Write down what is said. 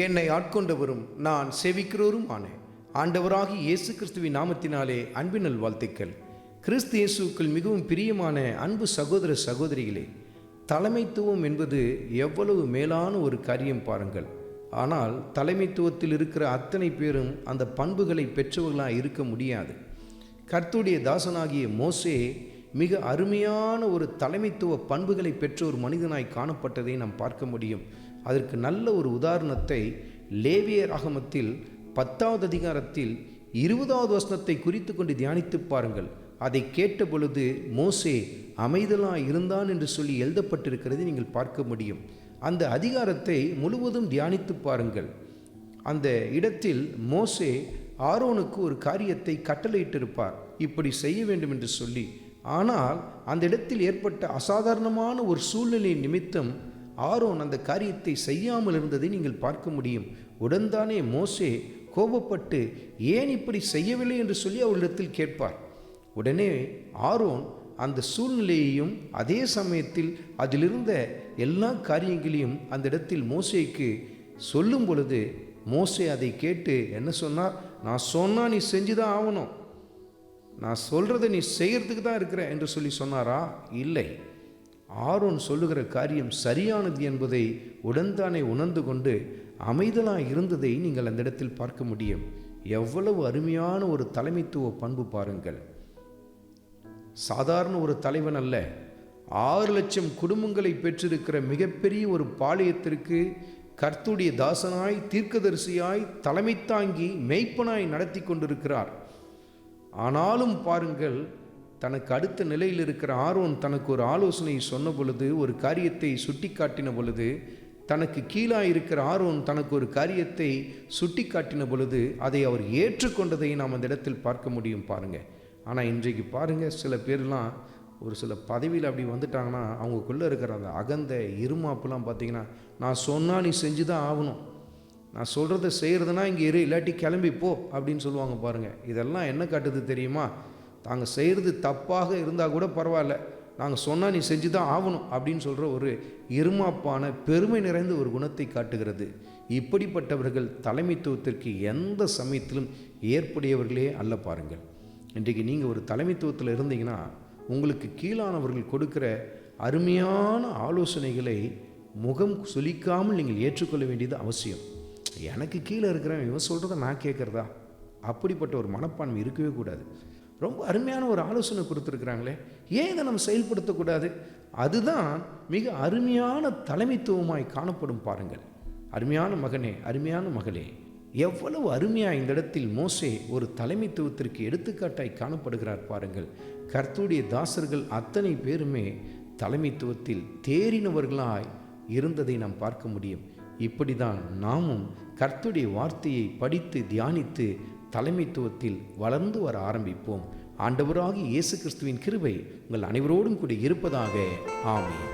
என்னை ஆட்கொண்டவரும் நான் சேவிக்கிறோரும் ஆனேன். ஆண்டவராகி இயேசு கிறிஸ்துவின் நாமத்தினாலே அன்பின் நல்வாழ்த்துக்கள். கிறிஸ்து இயேசுக்குள் மிகவும் பிரியமான அன்பு சகோதர சகோதரிகளே, தலைமைத்துவம் என்பது எவ்வளவு மேலான ஒரு காரியம் பாருங்கள். ஆனால் தலைமைத்துவத்தில் இருக்கிற அத்தனை பேரும் அந்த பண்புகளை பெற்றவர்களாக இருக்க முடியாது. கர்த்தருடைய தாசனாகிய மோசே மிக அருமையான ஒரு தலைமைத்துவ பண்புகளை பெற்ற ஒரு மனிதனாய் காணப்பட்டதை நாம் பார்க்க முடியும். அதற்கு நல்ல ஒரு உதாரணத்தை லேவியராகமத்தில் 10வது அதிகாரத்தில் 20வது வசனத்தை குறித்து கொண்டு தியானித்து பாருங்கள். அதை கேட்ட பொழுது மோசே அமைதலாய் இருந்தான் என்று சொல்லி எழுதப்பட்டிருக்கிறது நீங்கள் பார்க்க முடியும். அந்த அதிகாரத்தை முழுவதும் தியானித்து பாருங்கள். அந்த இடத்தில் மோசே ஆரோனுக்கு ஒரு காரியத்தை கட்டளையிட்டிருப்பார், இப்படி செய்ய வேண்டும் என்று சொல்லி. ஆனால் அந்த இடத்தில் ஏற்பட்ட அசாதாரணமான ஒரு சூழ்நிலை நிமித்தம் ஆரோன் அந்த காரியத்தை செய்யாமல் இருந்ததை நீங்கள் பார்க்க முடியும். உடன்தானே மோசே கோபப்பட்டு ஏன் இப்படி செய்யவில்லை என்று சொல்லி அவரிடத்தில் கேட்பார். உடனே ஆரோன் அந்த சூழ்நிலையையும் அதே சமயத்தில் அதிலிருந்த எல்லா காரியங்களையும் அந்த இடத்தில் மோசேக்கு சொல்லும் பொழுது மோசே அதை கேட்டு என்ன சொன்னார்? நான் சொன்னா நீ செஞ்சுதான் ஆகணும், நான் சொல்றதை நீ செய்யறதுக்கு தான் இருக்கிற என்று சொல்லி சொன்னாரா? இல்லை. ஆரோன் சொல்லுகிற காரியம் சரியானது என்பதை உடன்தானே உணர்ந்து கொண்டு அமைதலாக இருந்ததை நீங்கள் அந்த இடத்தில் பார்க்க முடியும். எவ்வளவு அருமையான ஒரு தலைமைத்துவ பண்பு பாருங்கள். சாதாரண ஒரு தலைவன் அல்ல, 6 லட்சம் குடும்பங்களை பெற்றிருக்கிற மிகப்பெரிய ஒரு பாளையத்திற்கு கர்த்தருடைய தாசனாய் தீர்க்கதரிசியாய் தலைமை தாங்கி மெய்ப்பனாய் நடத்தி கொண்டிருக்கிறார். ஆனாலும் பாருங்கள், தனக்கு அடுத்த நிலையில் இருக்கிற ஆரோன் தனக்கு ஒரு ஆலோசனை சொன்ன பொழுது, ஒரு காரியத்தை சுட்டி காட்டின பொழுது, தனக்கு கீழாக இருக்கிற ஆரோன் தனக்கு ஒரு காரியத்தை சுட்டி காட்டின பொழுது அதை அவர் ஏற்றுக்கொண்டதை நாம் அந்த இடத்தில் பார்க்க முடியும் பாருங்கள். ஆனால் இன்றைக்கு பாருங்கள், சில பேர்லாம் ஒரு சில பதவியில் அப்படி வந்துட்டாங்கன்னா அவங்களுக்குள்ளே இருக்கிற அந்த அகந்த இருமாப்புலாம் பார்த்திங்கன்னா, நான் சொன்னால் நீ செஞ்சு தான் ஆகணும், நான் சொல்கிறத செய்கிறதுனா இங்கே இரு, இல்லாட்டி கிளம்பி போ அப்படின்னு சொல்லுவாங்க பாருங்கள். இதெல்லாம் என்ன காட்டுது தெரியுமா? நாங்கள் செய்கிறது தப்பாக இருந்தால் கூட பரவாயில்ல, நாங்கள் சொன்னால் நீ செஞ்சு தான் ஆகணும் அப்படின்னு சொல்கிற ஒரு இருமாப்பான பெருமை நிறைந்த ஒரு குணத்தை காட்டுகிறது. இப்படிப்பட்டவர்கள் தலைமைத்துவத்திற்கு எந்த சமயத்திலும் ஏற்புடையவர்களே அல்ல பாருங்கள். இன்றைக்கு நீங்கள் ஒரு தலைமைத்துவத்தில் இருந்தீங்கன்னா உங்களுக்கு கீழானவர்கள் கொடுக்கிற அருமையான ஆலோசனைகளை முகம் சுளிக்காமல் நீங்கள் ஏற்றுக்கொள்ள வேண்டியது அவசியம். எனக்கு கீழே இருக்கிறவன் இவன் சொல்கிறத நான் கேட்குறதா? அப்படிப்பட்ட ஒரு மனப்பான்மை இருக்கவே கூடாது. ரொம்ப அருமையான ஒரு ஆலோசனை கொடுத்துருக்குறாங்களே, ஏன் இதை நம்ம செயல்படுத்தக்கூடாது? அதுதான் மிக அருமையான தலைமைத்துவமாய் காணப்படும் பாருங்கள். அருமையான மகனே, அருமையான மகளே, எவ்வளவு அருமையாக இந்த இடத்தில் மோசே ஒரு தலைமைத்துவத்திற்கு எடுத்துக்காட்டாய் காணப்படுகிறார் பாருங்கள். கர்த்தருடைய தாசர்கள் அத்தனை பேருமே தலைமைத்துவத்தில் தேறினவர்களாய் இருந்ததை நாம் பார்க்க முடியும். இப்படி தான் நாமும் கர்த்தருடைய வார்த்தையை படித்து தியானித்து தலைமைத்துவத்தில் வளர்ந்து வர ஆரம்பிப்போம். ஆண்டவராகிய இயேசு கிறிஸ்துவின் கிருபை உங்கள் அனைவரோடும் கூட இருப்பதாக. ஆமென்.